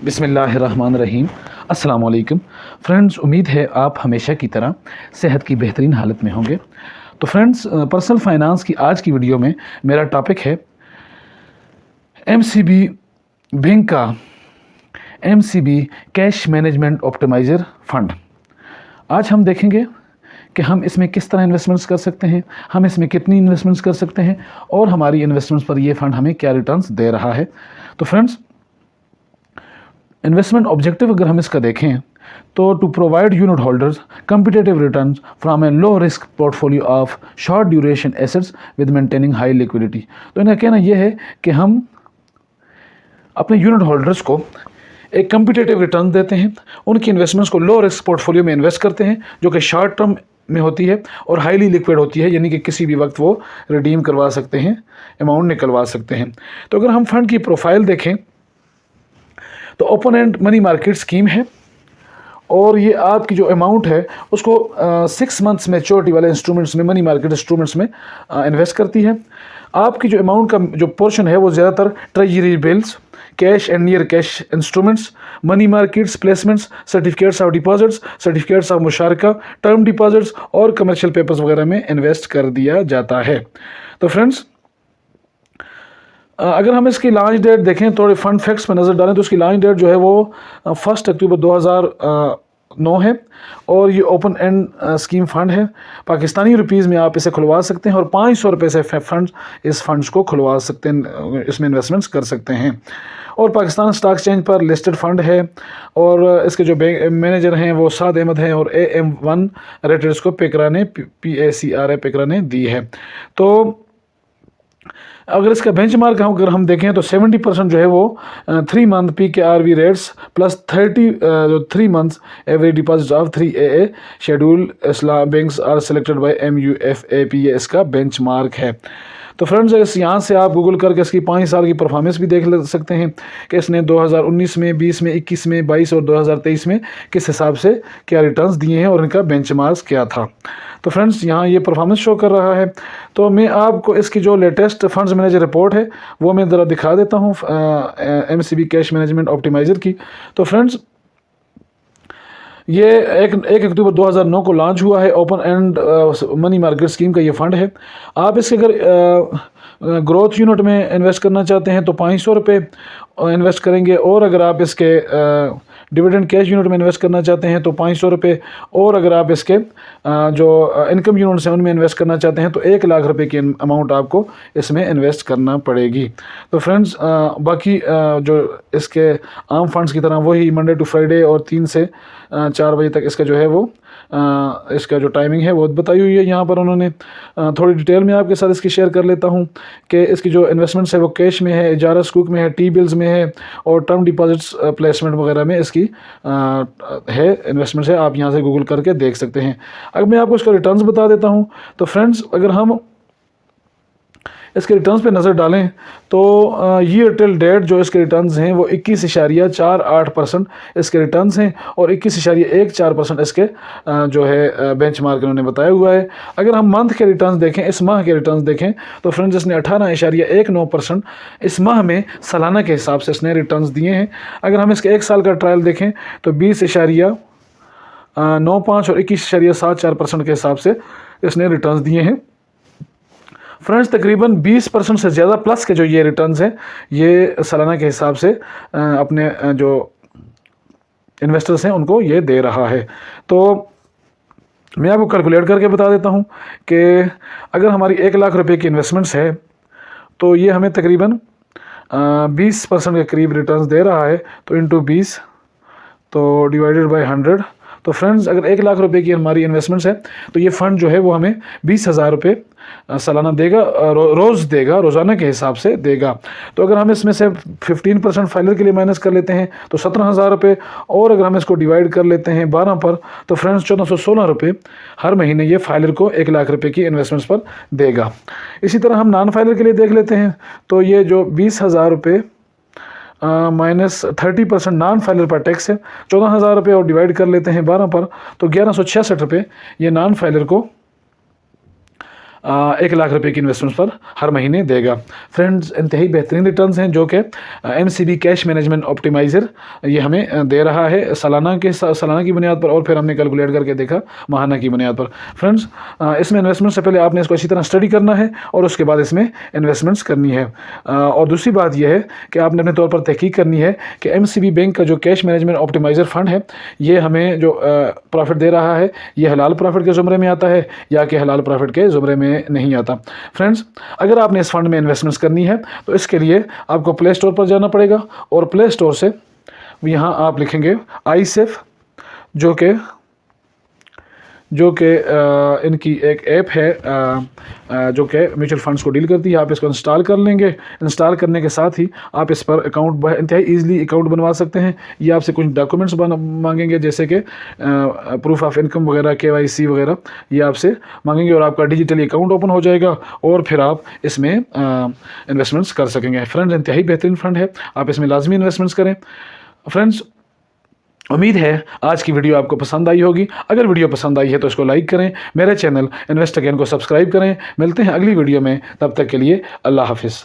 बिस्मिल्लाहिर्रहमानिर्रहीम। अस्सलाम वालेकुम फ्रेंड्स, उम्मीद है आप हमेशा की तरह सेहत की बेहतरीन हालत में होंगे। तो फ्रेंड्स, पर्सनल फाइनेंस की आज की वीडियो में मेरा टॉपिक है एमसीबी बैंक का MCB cash management optimiser fund. आज हम देखेंगे कि हम इसमें किस तरह इन्वेस्टमेंट्स कर सकते हैं, हम इसमें कितनी इन्वेस्टमेंट्स कर सकते हैं और हमारी इन्वेस्टमेंट्स पर ये फ़ंड हमें क्या रिटर्न्स दे रहा है। तो फ्रेंड्स, इन्वेस्टमेंट ऑब्जेक्टिव अगर हम इसका देखें तो to provide unit holders competitive returns from a low risk portfolio of short duration assets with maintaining high liquidity. तो इनका कहना यह है कि हम अपने यूनिट होल्डर्स को एक कम्पिटेटिव रिटर्न देते हैं, उनकी इन्वेस्टमेंट्स को लो रिस्क पोर्टफोलियो में इन्वेस्ट करते हैं जो कि शॉर्ट टर्म में होती है और हाईली लिक्विड होती है, यानी कि किसी भी वक्त वो रिडीम करवा सकते हैं, अमाउंट निकलवा सकते हैं। तो अगर हम फंड की प्रोफाइल देखें तो open and money market scheme है और ये आपकी जो अमाउंट है उसको 6 मंथ्स मैच्योरिटी वाले इंस्ट्रूमेंट्स में, मनी मार्केट इंस्ट्रूमेंट्स में इन्वेस्ट करती है। आपकी जो अमाउंट का जो पोर्शन है वो ज़्यादातर treasury bills, cash and near cash instruments, money markets, placements, certificates of deposits, certificates of मुशारका, टर्म डिपॉजिट्स और कमर्शियल पेपर्स वगैरह में इन्वेस्ट कर दिया जाता है। तो फ्रेंड्स, अगर हम इसकी लॉन्च डेट देखें, थोड़े फंड फैक्ट्स पर नज़र डालें तो इसकी लॉन्च डेट जो है वो 1 अक्टूबर 2009 है और ये ओपन एंड स्कीम फ़ंड है। पाकिस्तानी रुपीज़ में आप इसे खुलवा सकते हैं और 500 रुपये से फंड इस फंड्स को खुलवा सकते हैं, इसमें इन्वेस्टमेंट्स कर सकते हैं। और पाकिस्तान स्टॉक एक्सचेंज पर लिस्टेड फ़ंड है और इसके जो बैंक मैनेजर हैं वो साद अहमद हैं और AM1 रेटेड इसको पेकरा ने PACRA पेकरा ने दी है। तो अगर इसका बेंचमार्क अगर हम देखें तो 70% जो है वो 3 month PKRV rates plus 3 months average deposit of 3AA schedule इस्लाम banks are selected by MUFAP, ये इसका बेंचमार्क है। तो फ्रेंड्स, इस यहाँ से आप गूगल करके इसकी 5 साल की परफॉर्मेंस भी देख सकते हैं कि इसने 2019 में, 20 में, 21 में, 22 और 2023 में किस हिसाब से क्या रिटर्न्स दिए हैं और इनका बेंचमार्क क्या था। तो फ्रेंड्स, यहाँ ये परफॉर्मेंस शो कर रहा है। तो मैं आपको इसकी जो लेटेस्ट फंड्स मैनेजर रिपोर्ट है वो मैं ज़रा दिखा देता हूँ एमसीबी कैश मैनेजमेंट ऑप्टिमाइज़र की। तो फ्रेंड्स, ये 1 अक्टूबर 2009 को लॉन्च हुआ है। Open and money market scheme का ये फ़ंड है। आप इसके अगर ग्रोथ यूनिट में इन्वेस्ट करना चाहते हैं तो 500 रुपये इन्वेस्ट करेंगे और अगर आप इसके डिविडेंड कैश यूनिट में इन्वेस्ट करना चाहते हैं तो 500 रुपये और अगर आप इसके जो इनकम यूनिट्स हैं उनमें इन्वेस्ट करना चाहते हैं तो 1 लाख रुपए की अमाउंट आपको इसमें इन्वेस्ट करना पड़ेगी। तो फ्रेंड्स, बाकी जो इसके आम फंड्स की तरह वही मंडे टू फ्राइडे और 3 से 4 बजे तक इसका जो है वो इसका जो टाइमिंग है वो बताई हुई है यहाँ पर उन्होंने। थोड़ी डिटेल में आपके साथ इसकी शेयर कर लेता हूँ कि इसकी जो इन्वेस्टमेंट्स है वो कैश में है, इजारा सुकूक में है, टी बिल्स में है और टर्म डिपॉजिट्स प्लेसमेंट वगैरह में इसकी है इन्वेस्टमेंट्स है। आप यहाँ से गूगल करके देख सकते हैं। अगर मैं आपको इसका रिटर्न्स बता देता हूँ तो फ्रेंड्स, अगर हम इसके रिटर्न्स पे नज़र डालें तो ईयर टिल डेट जो इसके रिटर्न्स हैं वो 21.48% इसके रिटर्न्स हैं और 21.14% इसके जो है बेंचमार्क उन्होंने बताया हुआ है। अगर हम मंथ के रिटर्न्स देखें, इस माह के रिटर्न्स देखें तो फ्रेंड्स, इसने 18.19% इस माह में सालाना के हिसाब से इसने रिटर्न्स दिए हैं। अगर हम इसके 1 साल का ट्रायल देखें तो 20.95 और 21.74% के हिसाब से इसने रिटर्न्स दिए हैं। फ्रेंड्स, तकरीबन 20% से ज़्यादा प्लस के जो ये रिटर्न्स हैं ये सालाना के हिसाब से अपने जो इन्वेस्टर्स हैं उनको ये दे रहा है। तो मैं आपको कैलकुलेट करके बता देता हूँ कि अगर हमारी 1 लाख रुपए की इन्वेस्टमेंट्स है तो ये हमें तकरीबन 20% के करीब रिटर्न्स दे रहा है। तो इंटू 20 तो डिवाइडेड बाय 100। तो फ्रेंड्स, अगर 1 लाख रुपए की हमारी इन्वेस्टमेंट्स है तो ये फ़ंड जो है वो हमें 20,000 रुपये सालाना देगा, रोज़ देगा, रोज़ाना के हिसाब से देगा। तो अगर हम इसमें से 15% फाइलर के लिए माइनस कर लेते हैं तो 17,000 रुपये और अगर हम इसको डिवाइड कर लेते हैं 12 पर तो फ्रेंड्स 1416 रुपये हर महीने ये फाइलर को 1 लाख रुपये की इन्वेस्टमेंट्स पर देगा। इसी तरह हम नॉन फाइलर के लिए देख लेते हैं तो ये जो 20,000 रुपये माइनस 30% नॉन फाइलर पर टैक्स है, 14,000 रुपये और डिवाइड कर लेते हैं 12 पर तो 1166 रुपये ये नॉन फाइलर को 1 लाख रुपए की इन्वेस्टमेंट पर हर महीने देगा। फ्रेंड्स, इंतहाई बेहतरीन रिटर्न्स हैं जो कि MCB कैश मैनेजमेंट ऑप्टिमाइज़र ये हमें दे रहा है सालाना की बुनियाद पर, और फिर हमने कैलकुलेट करके देखा माहाना की बुनियाद पर। फ्रेंड्स, इसमें इन्वेस्टमेंट से पहले आपने इसको अच्छी तरह स्टडी करना है और उसके बाद इसमें इन्वेस्टमेंट्स करनी है। और दूसरी बात यह है कि आपने अपने तौर पर तहकीक करनी है कि MCB बैंक का जो कैश मैनेजमेंट ऑप्टिमाइज़र फ़ंड है ये हमें जो प्रॉफिट दे रहा है ये हलाल प्रॉफिट के ज़ुमरे में आता है या कि हलाल प्रॉफिट के ज़ुमरे में नहीं आता। फ्रेंड्स, अगर आपने इस फंड में इन्वेस्टमेंट्स करनी है तो इसके लिए आपको प्ले स्टोर पर जाना पड़ेगा और प्ले स्टोर से यहाँ आप लिखेंगे iSafe, जो कि इनकी एक ऐप है जो कि म्यूचुअल फंड्स को डील करती है। आप इसको इंस्टॉल कर लेंगे। इंस्टॉल करने के साथ ही आप इस पर अकाउंट इंतहाई ईजिली अकाउंट बनवा सकते हैं। ये आपसे कुछ डॉक्यूमेंट्स मांगेंगे जैसे कि प्रूफ ऑफ इनकम वगैरह, KYC वगैरह ये आपसे मांगेंगे और आपका डिजिटली अकाउंट ओपन हो जाएगा और फिर आप इसमें इन्वेस्टमेंट्स कर सकेंगे। फ्रेंड्स, इंतहाई बेहतरीन फंड है, आप इसमें लाजमी इन्वेस्टमेंट्स करें। फ्रेंड्स, उम्मीद है आज की वीडियो आपको पसंद आई होगी। अगर वीडियो पसंद आई है तो इसको लाइक करें, मेरे चैनल इन्वेस्ट अगेन को सब्सक्राइब करें। मिलते हैं अगली वीडियो में, तब तक के लिए अल्लाह हाफिज़।